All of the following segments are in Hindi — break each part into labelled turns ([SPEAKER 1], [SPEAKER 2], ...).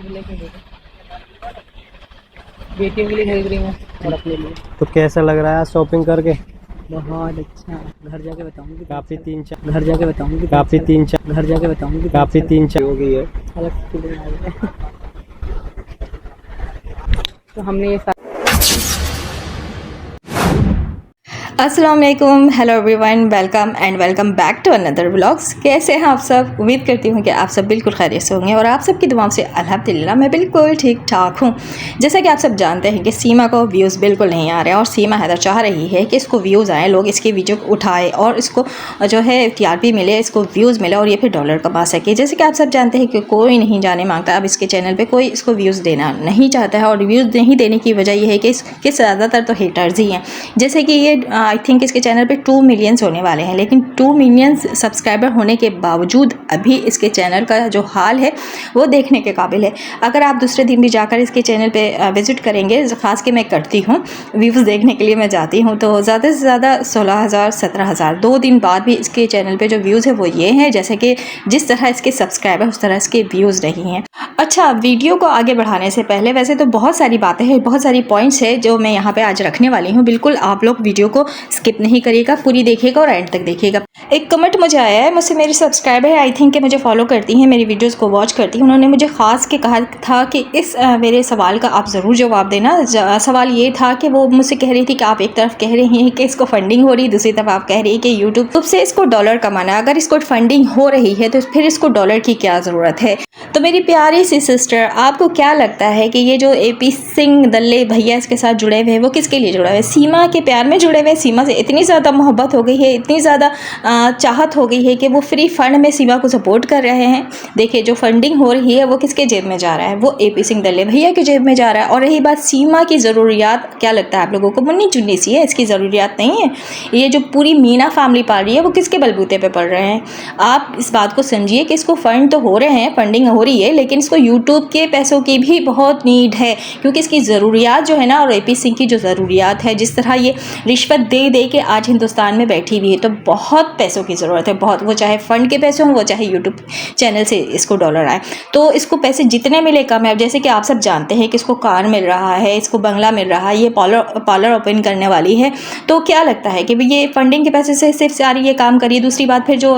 [SPEAKER 1] लेके दे दो। बेटियों के लिए खरीद रही हूँ और अपने लिए।
[SPEAKER 2] तो कैसा लग रहा है शॉपिंग करके?
[SPEAKER 1] बहुत अच्छा। घर जाके बताऊंगी।
[SPEAKER 2] काफ़ी तीन चार
[SPEAKER 1] घर जाके बताऊंगी।
[SPEAKER 2] काफ़ी तीन चार
[SPEAKER 1] घर जाके बताऊंगी।
[SPEAKER 2] काफ़ी तीन चार हो गई है।
[SPEAKER 1] अलग फीलिंग आई है। तो हमने ये
[SPEAKER 3] अस्सलाम वालेकुम, hello everyone, welcome back to another vlogs. कैसे हैं आप सब? उम्मीद करती हूँ कि आप सब बिल्कुल खैरियत से होंगे और आप सबकी दुआओं से अल्हम्दुलिल्लाह मैं बिल्कुल ठीक ठाक हूँ। जैसा कि आप सब जानते हैं कि सीमा को व्यूज़ बिल्कुल नहीं आ रहे हैं और सीमा हैदर चाह रही है कि इसको व्यूज़ आए, लोग इसकी वीडियो उठाए और इसको जो है TRP मिले, इसको व्यूज़ मिले और ये फिर डॉलर कमा सके। जैसे कि आप सब जानते हैं कि कोई नहीं जाने मांगता अब इसके चैनल पर, कोई इसको व्यूज़ देना नहीं चाहता है और व्यूज़ नहीं देने की वजह यह है कि इसके ज़्यादातर तो हेटर्स ही हैं। जैसे कि ये आई थिंक इसके चैनल पे 2 मिलियंस होने वाले हैं, लेकिन 2 मिलियंस सब्सक्राइबर होने के बावजूद अभी इसके चैनल का जो हाल है वो देखने के काबिल है। अगर आप दूसरे दिन भी जाकर इसके चैनल पे विज़िट करेंगे, ख़ास के मैं करती हूँ, व्यूज़ देखने के लिए मैं जाती हूँ, तो ज़्यादा से ज़्यादा 16,000 17,000 2 दिन बाद भी इसके चैनल पे जो व्यूज़ है वो ये हैं, जैसे कि जिस तरह इसके सब्सक्राइबर उस तरह इसके व्यूज़ नहीं हैं। अच्छा, वीडियो को आगे बढ़ाने से पहले वैसे तो बहुत सारी बातें हैं, बहुत सारी पॉइंट्स है जो मैं यहाँ पे आज रखने वाली हूँ। बिल्कुल आप लोग वीडियो को स्किप नहीं करिएगा, पूरी देखिएगा और एंड तक देखिएगा। एक कमेंट मुझे आया है, मुझसे मेरी सब्सक्राइबर है, आई थिंक कि मुझे फॉलो करती हैं, मेरी वीडियोस को वॉच करती हैं। उन्होंने मुझे ख़ास के कहा था कि इस मेरे सवाल का आप ज़रूर जवाब देना। सवाल ये था कि वो मुझसे कह रही थी कि आप एक तरफ कह रही हैं कि इसको फंडिंग हो रही, दूसरी तरफ आप कह रही है कि यूट्यूब से इसको डॉलर कमाना। अगर इसको फंडिंग हो रही है तो फिर इसको डॉलर की क्या ज़रूरत है? तो मेरी प्यारी सी सिस्टर, आपको क्या लगता है कि ये जो AP सिंह दल्ले भैया इसके साथ जुड़े हुए हैं वो किसके लिए जुड़े हुए हैं? सीमा के प्यार में जुड़े हुए हैं। सीमा से इतनी ज़्यादा मोहब्बत हो गई है, इतनी ज़्यादा चाहत हो गई है कि वो फ्री फंड में सीमा को सपोर्ट कर रहे हैं। देखिए, जो फंडिंग हो रही है वो किसके जेब में जा रहा है? वो AP सिंह दल्ले भैया के जेब में जा रहा है। और रही बात सीमा की ज़रूरियात, क्या लगता है आप लोगों को? मुन्नी चुन्नी सी है, इसकी ज़रूरियात नहीं है। ये जो पूरी मीना फैमिली पाल रही है वो किसके बलबूते पर पड़ रहे हैं? आप इस बात को समझिए कि इसको फंड तो हो रहे हैं, फंडिंग हो रही है, लेकिन इसको यूट्यूब के पैसों की भी बहुत नीड है, क्योंकि इसकी ज़रूरियात जो है ना, और AP सिंह की जो ज़रूरियात है, जिस तरह ये रिश्वत दे दे के आज हिंदुस्तान में बैठी हुई है, तो बहुत पैसों की ज़रूरत है, बहुत। वो चाहे फ़ंड के पैसे हों, वो चाहे यूट्यूब चैनल से इसको डॉलर आए, तो इसको पैसे जितने मिले कम है। जैसे कि आप सब जानते हैं कि इसको कार मिल रहा है, इसको बंगला मिल रहा है, ये पार्लर ओपन करने वाली है। तो क्या लगता है कि ये फंडिंग के पैसे से सिर्फ सारी ये काम करिए? दूसरी बात, फिर जो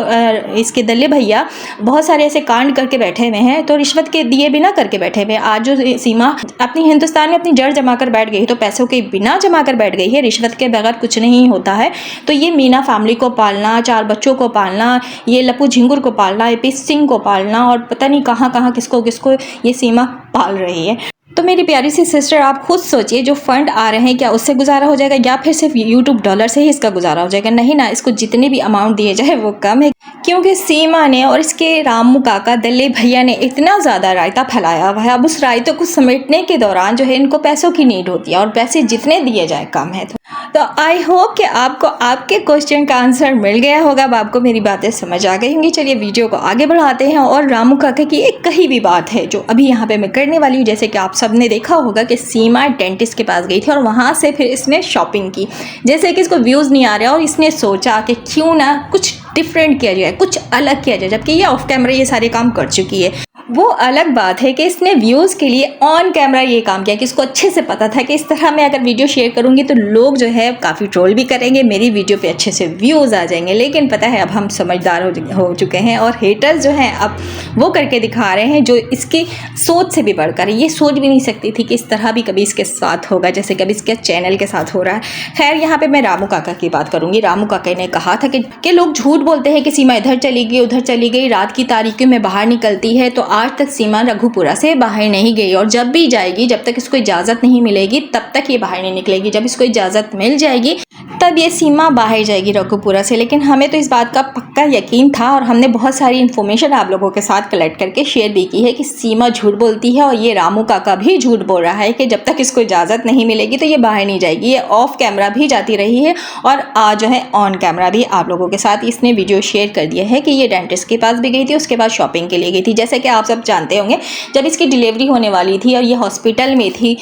[SPEAKER 3] इसके दल्ले भैया बहुत सारे ऐसे कांड करके बैठे हुए हैं, तो रिश्वत के दिए बिना करके बैठे हुए हैं। आज जो सीमा अपनी हिंदुस्तान में अपनी जड़ जमा कर बैठ गई, तो पैसों के बिना जमा कर बैठ गई है, रिश्वत के बगैर कुछ नहीं होता है। तो ये मीना फैमिली को पालना, 4 बच्चों को पालना, ये लप्पू झिंगुर को पालना, AP सिंह को पालना, और पता नहीं कहाँ कहाँ किसको किसको ये सीमा पाल रही है। तो मेरी प्यारी सी सिस्टर, आप खुद सोचिए, जो फंड आ रहे हैं क्या उससे गुजारा हो जाएगा, या फिर सिर्फ यूट्यूब डॉलर से ही इसका गुजारा हो जाएगा? नहीं ना, इसको जितने भी अमाउंट दिए जाए वो कम है, क्योंकि सीमा ने और इसके रामू काका दल्ले भैया ने इतना ज़्यादा रायता फैलाया हुआ है। अब उस रायते को समेटने के दौरान जो है इनको पैसों की नीड होती है, और पैसे जितने दिए जाए कम है। तो आई होप कि आपको आपके क्वेश्चन का आंसर मिल गया होगा, अब आपको मेरी बातें समझ आ गई होंगी। चलिए वीडियो को आगे बढ़ाते हैं। और रामू काका की एक कही भी बात है जो अभी यहाँ पे मैं करने वाली हूँ। जैसे कि आप सबने देखा होगा कि सीमा डेंटिस्ट के पास गई थी और वहाँ से फिर इसने शॉपिंग की। जैसे कि इसको व्यूज़ नहीं आ रहे और इसने सोचा कि क्यों ना कुछ डिफरेंट किया जाए, कुछ अलग किया जाए, जबकि ये ऑफ कैमरा ये सारे काम कर चुकी है। वो अलग बात है कि इसने व्यूज़ के लिए ऑन कैमरा ये काम किया, कि इसको अच्छे से पता था कि इस तरह मैं अगर वीडियो शेयर करूंगी तो लोग जो है काफ़ी ट्रोल भी करेंगे, मेरी वीडियो पे अच्छे से व्यूज़ आ जाएंगे। लेकिन पता है अब हम समझदार हो चुके हैं, और हेटर्स जो हैं अब वो करके दिखा रहे हैं जो इसकी सोच से भी बढ़कर। ये सोच भी नहीं सकती थी कि इस तरह भी कभी इसके साथ होगा, जैसे कभी इसके चैनल के साथ हो रहा है। खैर, यहाँ पर मैं रामू काका की बात करूँगी। रामू काका ने कहा था कि लोग झूठ बोलते हैं कि सीमा इधर चली गई, उधर चली गई, रात की तारीकी में बाहर निकलती है। तो आज तक सीमा रघुपुरा से बाहर नहीं गई, और जब भी जाएगी, जब तक इसको इजाज़त नहीं मिलेगी तब तक ये बाहर नहीं निकलेगी। जब इसको इजाज़त मिल जाएगी तब ये सीमा बाहर जाएगी रघुपुरा से। लेकिन हमें तो इस बात का पक्का यकीन था, और हमने बहुत सारी इन्फॉर्मेशन आप लोगों के साथ कलेक्ट करके शेयर भी की है कि सीमा झूठ बोलती है, और ये रामू काका भी झूठ बोल रहा है कि जब तक इसको इजाज़त नहीं मिलेगी तो ये बाहर नहीं जाएगी। ये ऑफ कैमरा भी जाती रही है, और आज जो है ऑन कैमरा भी आप लोगों के साथ इसने वीडियो शेयर कर दिया है कि ये डेंटिस्ट के पास भी गई थी, उसके बाद शॉपिंग के लिए गई थी। जैसे कि आप सब जानते होंगे, जब इसकी डिलीवरी होने वाली थी और ये हॉस्पिटल में थी,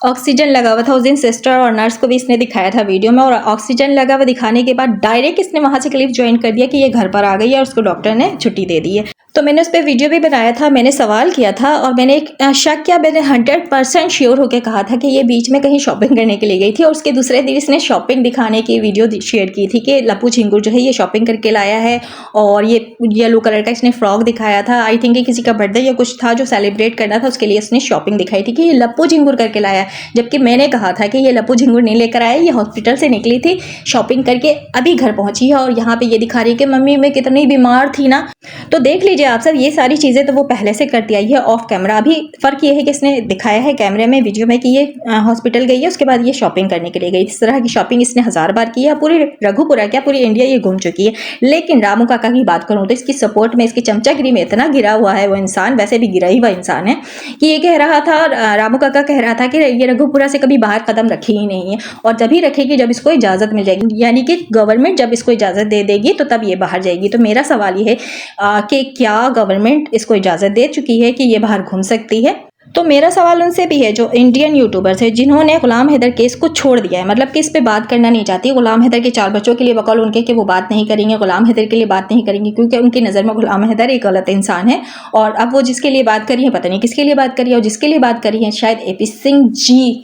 [SPEAKER 3] ऑक्सीजन लगा हुआ था। उस दिन सिस्टर और नर्स को भी इसने दिखाया था वीडियो में, और ऑक्सीजन लगा हुआ दिखाने के बाद डायरेक्ट इसने वहाँ से क्लिप ज्वाइन कर दिया कि ये घर पर आ गई है और उसको डॉक्टर ने छुट्टी दे दी है। तो मैंने उस पर वीडियो भी बनाया था, मैंने सवाल किया था और मैंने एक शक किया, मैंने 100% श्योर होकर कहा था कि ये बीच में कहीं शॉपिंग करने के लिए गई थी। और उसके दूसरे दिन इसने शॉपिंग दिखाने की वीडियो शेयर की थी कि लप्पू झिंगुर जो है ये शॉपिंग करके लाया है, और ये येलो कलर का इसने फ्रॉक दिखाया था। आई थिंक किसी का बर्थडे या कुछ था जो सेलिब्रेट करना था, उसके लिए इसने शॉपिंग दिखाई थी कि ये लप्पू झिंगुर करके लाया है। जबकि मैंने कहा था कि ये लप्पू झिंगुर नहीं लेकर आया, ये हॉस्पिटल से निकली थी शॉपिंग करके, अभी घर पहुंची है। और यहाँ पे ये दिखा रही है कि मम्मी मैं कितनी बीमार थी ना। तो देख लीजिए आप सब, ये सारी चीज़ें तो वो पहले से करती आई है ऑफ कैमरा। अभी फ़र्क ये है कि इसने दिखाया है कैमरे में, वीडियो में, कि ये हॉस्पिटल गई है, उसके बाद ये शॉपिंग करने के लिए गई। इस तरह की शॉपिंग इसने 1000 बार की है, पूरी रघुपुरा क्या पूरी इंडिया ये घूम चुकी है। लेकिन रामू काका की बात करूँ तो इसकी सपोर्ट में, इसकी चमचागिरी में इतना गिरा हुआ है वो इंसान, वैसे भी गिरा ही हुआ इंसान है, कि ये कह रहा था, रामू काका कह रहा था कि ये रघुपुरा से कभी बाहर कदम रखी ही नहीं है, और तभी रखेगी जब इसको इजाज़त मिल जाएगी, यानी कि गवर्नमेंट जब इसको इजाज़त दे देगी तो तब ये बाहर जाएगी। तो मेरा सवाल ये है कि क्या गवर्नमेंट इसको इजाज़त दे चुकी है कि ये बाहर घूम सकती है? तो मेरा सवाल उनसे भी है जो इंडियन यूट्यूबर्स है जिन्होंने गुलाम हैदर केस को छोड़ दिया है, मतलब कि इस पे बात करना नहीं चाहती। गुलाम हैदर के 4 बच्चों के लिए बकौल उनके कि वो बात नहीं करेंगे, गुलाम हैदर के लिए बात नहीं करेंगे, क्योंकि उनकी नज़र में गुलाम हैदर एक गलत इंसान है। और अब वो जिसके लिए बात करी है, पता नहीं किसके लिए बात करी है, और जिसके लिए बात करी है शायद AP सिंह जी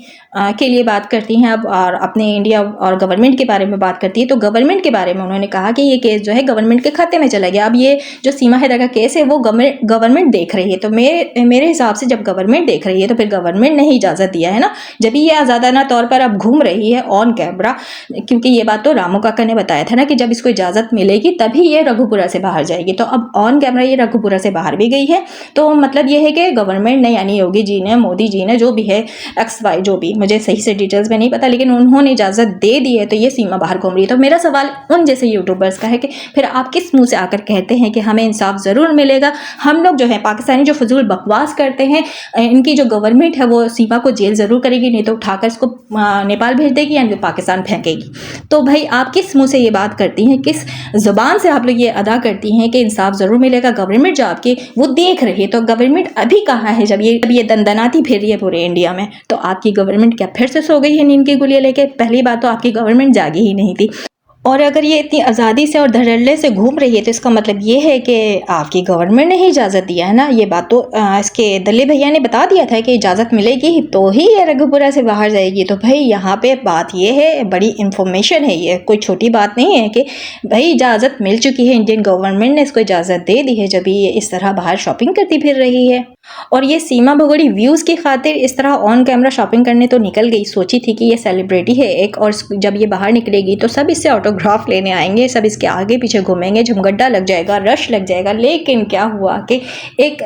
[SPEAKER 3] के लिए बात करती हैं अब, और अपने इंडिया और गवर्नमेंट के बारे में बात करती है। तो गवर्नमेंट के बारे में उन्होंने कहा कि ये केस जो है गवर्नमेंट के खाते में चला गया। अब ये जो सीमा हैदर का केस है वो गवर्नमेंट देख रही है। तो मेरे हिसाब से जब गवर्नमेंट देख रही है तो फिर गवर्नमेंट ने ही इजाज़त दिया है ना, जब ये आज़ादाना तौर पर अब घूम रही है ऑन कैमरा। क्योंकि ये बात तो रामू काका ने बताया था ना कि जब इसको इजाज़त मिलेगी तभी ये रघुपुरा से बाहर जाएगी। तो अब ऑन कैमरा ये रघुपुरा से बाहर भी गई है। तो मतलब ये है कि गवर्नमेंट ने, यानी योगी जी ने, मोदी जी ने, जो भी है XY जो भी, मुझे सही से डिटेल्स में नहीं पता, लेकिन उन्होंने इजाज़त दे दी है। तो ये सीमा बाहर घूम रही है। तो मेरा सवाल उन जैसे यूट्यूबर्स का है कि फिर आप किस मुंह से आकर कहते हैं कि हमें इंसाफ ज़रूर मिलेगा? हम लोग जो है पाकिस्तानी जो फजूल बकवास करते हैं, इनकी जो गवर्नमेंट है वो सीमा को जेल ज़रूर करेगी, नहीं तो उठाकर इसको नेपाल भेज देगी या पाकिस्तान फेंकेगी। तो भाई आप किस मुँह से ये बात करती हैं, किस ज़ुबान से आप लोग ये अदा करती हैं कि इंसाफ ज़रूर मिलेगा? गवर्नमेंट जो आपकी वो देख रही है, तो गवर्नमेंट अभी कहाँ है जब ये दंदनाती फिर रही है पूरे इंडिया में? तो आपकी गवर्नमेंट क्या फिर से सो गई है नींद की गोलियां लेके? पहली बात तो आपकी गवर्नमेंट जागी ही नहीं थी, और अगर ये इतनी आज़ादी से और धड़ल्ले से घूम रही है तो इसका मतलब ये है कि आपकी गवर्नमेंट ने ही इजाज़त दिया है ना। ये बात तो इसके दल्ले भैया ने बता दिया था कि इजाज़त मिलेगी तो ही ये रघुपुरा से बाहर जाएगी। तो भाई यहाँ पे बात ये है, बड़ी इंफॉर्मेशन है, ये कोई छोटी बात नहीं है कि भाई इजाज़त मिल चुकी है, इंडियन गवर्नमेंट ने इसको इजाज़त दे दी है जब ये इस तरह बाहर शॉपिंग करती फिर रही है। और ये सीमा भगोड़ी व्यूज़ की खातिर इस तरह ऑन कैमरा शॉपिंग करने तो निकल गई, सोची थी कि ये सेलिब्रिटी है एक, और जब ये बाहर निकलेगी तो सब इससे ऑटोग्राफ लेने आएंगे, सब इसके आगे पीछे घूमेंगे, झुमगड्डा लग जाएगा, रश लग जाएगा। लेकिन क्या हुआ कि एक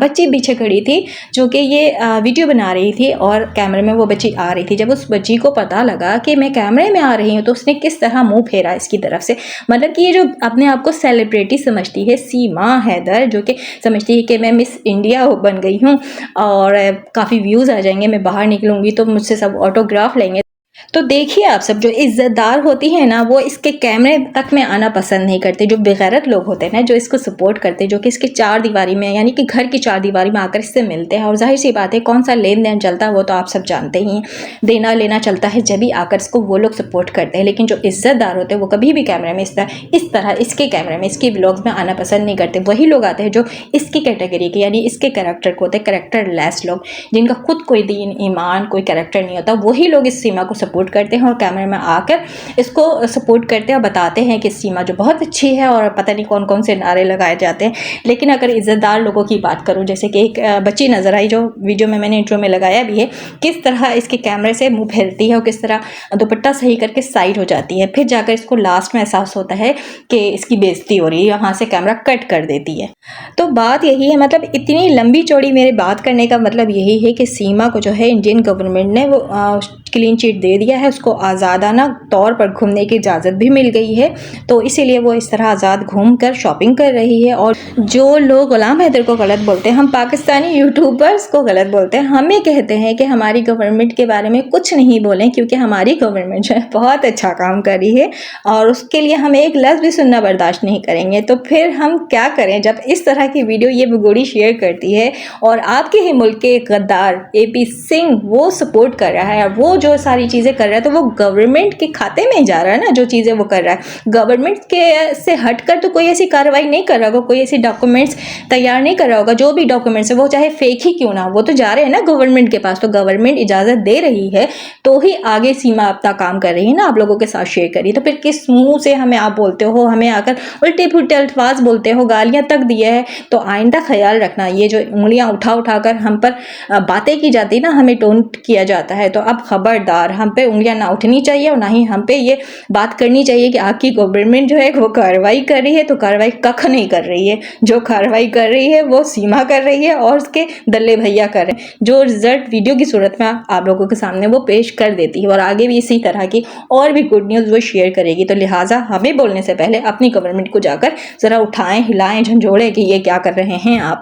[SPEAKER 3] बच्ची पीछे खड़ी थी जो कि ये वीडियो बना रही थी और कैमरे में वो बच्ची आ रही थी। जब उस बच्ची को पता लगा कि मैं कैमरे में आ रही हूँ तो उसने किस तरह मुँह फेरा इसकी तरफ से। मतलब कि ये जो अपने आप को सेलिब्रिटी समझती है सीमा हैदर, जो कि समझती है कि मैं मिस इंडिया बन गई हूँ और काफ़ी व्यूज़ आ जाएंगे, मैं बाहर निकलूँगी तो मुझसे सब ऑटोग्राफ लेंगे। तो देखिए आप सब, जो इज़्ज़तदार होती है ना वो इसके कैमरे तक में आना पसंद नहीं करते। जो बेगैरत लोग होते हैं ना, जो इसको सपोर्ट करते हैं, जो कि इसके 4 दीवारी में, यानी कि घर की 4 दीवारी में आकर इससे मिलते हैं, और जाहिर सी बात है कौन सा लेन देन चलता है वो तो आप सब जानते ही हैं, देना लेना चलता है, जब भी आकर इसको वो लोग सपोर्ट करते हैं। लेकिन जो इज़्ज़तदार होते हैं वो कभी भी कैमरे में इस तरह इसके कैमरे में, इसके व्लॉग्स में आना पसंद नहीं करते। वही लोग आते हैं जो इसकी कैटेगरी के, यानी इसके कैरेक्टर को होते हैं कैरेक्टर लेस लोग, जिनका खुद कोई दीन ईमान कोई कैरेक्टर नहीं होता, वही लोग इस सीमा को सपोर्ट करते हैं और कैमरे में आकर इसको सपोर्ट करते हैं और बताते हैं कि सीमा जो बहुत अच्छी है, और पता नहीं कौन कौन से नारे लगाए जाते हैं। लेकिन अगर इज़्ज़तदार लोगों की बात करूं, जैसे कि एक बच्ची नज़र आई जो वीडियो में मैंने इंट्रो में लगाया भी है, किस तरह इसके कैमरे से मुंह फेरती है और किस तरह दुपट्टा सही करके साइड हो जाती है, फिर जाकर इसको लास्ट में एहसास होता है कि इसकी बेइज्जती हो रही है, वहाँ से कैमरा कट कर देती है। तो बात यही है, मतलब इतनी लंबी चौड़ी मेरे बात करने का मतलब यही है कि सीमा को जो है इंडियन गवर्नमेंट ने वो क्लीन चिट दे दिया है, उसको आज़ादाना तौर पर घूमने की इजाज़त भी मिल गई है। तो इसीलिए वो इस तरह आज़ाद घूम कर शॉपिंग कर रही है। और जो लोग गुलाम हैदर को गलत बोलते हैं, हम पाकिस्तानी यूट्यूबर्स को गलत बोलते हैं, हमें कहते हैं कि हमारी गवर्नमेंट के बारे में कुछ नहीं बोलें, क्योंकि हमारी गवर्नमेंट जो है बहुत अच्छा काम कर रही है और उसके लिए हम एक लफ्ज़ भी सुनना बर्दाश्त नहीं करेंगे। तो फिर हम क्या करें जब इस तरह की वीडियो ये बगोड़ी शेयर करती है और आपके ही मुल्क के गद्दार AP सिंह वो सपोर्ट कर रहा है और वो जो सारी चीज़ें कर रहा है, तो वो गवर्नमेंट के खाते में जा रहा है ना जो चीज़ें वो कर रहा है। गवर्नमेंट के से हटकर तो कोई ऐसी कार्रवाई नहीं कर रहा होगा, कोई ऐसी डॉक्यूमेंट्स तैयार नहीं कर रहा होगा। जो भी डॉक्यूमेंट्स है वो चाहे फेक ही क्यों ना, वो तो जा रहे हैं ना गवर्नमेंट के पास। तो गवर्नमेंट इजाज़त दे रही है तो ही आगे सीमा अपना काम कर रही है ना, आप लोगों के साथ शेयर करिए। तो फिर किस मुंह से हमें आप बोलते हो, हमें आकर उल्टे पुल्टे अल्फाज बोलते हो, गालियां तक दिए है। तो आइंदा ख्याल रखना, ये जो उंगलियां उठा उठाकर हम पर बातें की जाती ना, हमें टोंट किया जाता है, तो अब खबरदार, हम पे उंगलियां ना उठनी चाहिए और ना ही हम पे ये बात करनी चाहिए कि आपकी गवर्नमेंट जो है वो कार्रवाई कर रही है। तो कार्रवाई कख नहीं कर रही है, जो कार्रवाई कर रही है वो सीमा कर रही है और उसके दल्ले भैया कर रहे हैं, जो रिजल्ट वीडियो की सूरत में आप लोगों के सामने वो पेश कर देती है और आगे भी इसी तरह की और भी गुड न्यूज़ वो शेयर करेगी। तो लिहाजा हमें बोलने से पहले अपनी गवर्नमेंट को जाकर ज़रा उठाएं, हिलाएं, झंझोड़ें कि ये क्या कर रहे हैं आप।